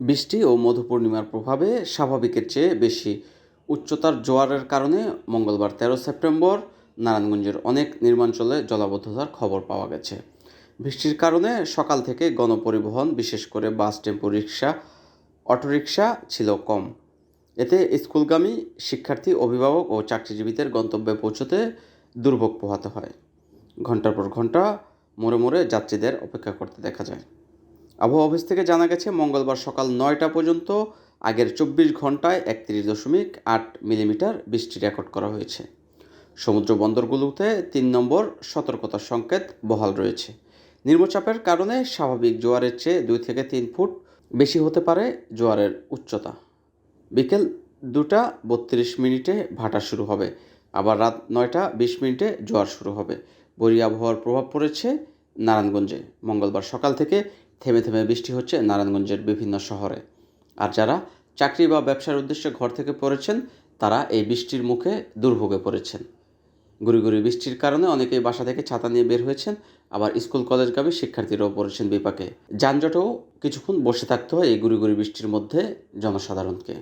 বৃষ্টি ও মধু পূর্ণিমার প্রভাবে স্বাভাবিকের চেয়ে বেশি উচ্চতার জোয়ারের কারণে মঙ্গলবার ১৩ সেপ্টেম্বর নারায়ণগঞ্জের অনেক নির্মাঞ্চলে জলাবদ্ধতার খবর পাওয়া গেছে। বৃষ্টির কারণে সকাল থেকে গণপরিবহন, বিশেষ করে বাস, টেম্পো, রিক্সা, অটোরিকশা ছিল কম। এতে স্কুলগামী শিক্ষার্থী, অভিভাবক ও চাকরিজীবীদের গন্তব্যে পৌঁছতে দুর্ভোগ পোহাতে হয়। ঘণ্টার পর ঘণ্টা মোড়ে মোড়ে যাত্রীদের অপেক্ষা করতে দেখা যায়। আবহাওয়া অফিস থেকে জানা গেছে, মঙ্গলবার সকাল ৯টা পর্যন্ত আগের ২৪ ঘন্টায় ৩১.৮ মিলিমিটার বৃষ্টি রেকর্ড করা হয়েছে। সমুদ্র বন্দরগুলোতে ৩ নম্বর সতর্কতার সংকেত বহাল রয়েছে। নিম্নচাপের কারণে স্বাভাবিক জোয়ারের চেয়ে ২ থেকে ৩ ফুট বেশি হতে পারে জোয়ারের উচ্চতা। বিকেল ২টা ৩২ ভাটা শুরু হবে, আবার রাত ৯টা ২০ জোয়ার শুরু হবে। বৈরী আবহাওয়ার প্রভাব পড়েছে নারায়ণগঞ্জে। মঙ্গলবার সকাল থেকে থেমে থেমে বৃষ্টি হচ্ছে নারায়ণগঞ্জের বিভিন্ন শহরে। আর যারা চাকরি বা ব্যবসার উদ্দেশ্যে ঘর থেকে পড়েছেন, তারা এই বৃষ্টির মুখে দুর্ভোগে পড়েছেন। গুঁড়ি গুঁড়ি বৃষ্টির কারণে অনেকেই বাসা থেকে ছাতা নিয়ে বের হয়েছেন, আবার স্কুল কলেজগামী শিক্ষার্থীরাও পড়েছেন বিপাকে। যানজটেও কিছুক্ষণ বসে থাকতে হয় এই গুঁড়ি গুঁড়ি বৃষ্টির মধ্যে জনসাধারণকে।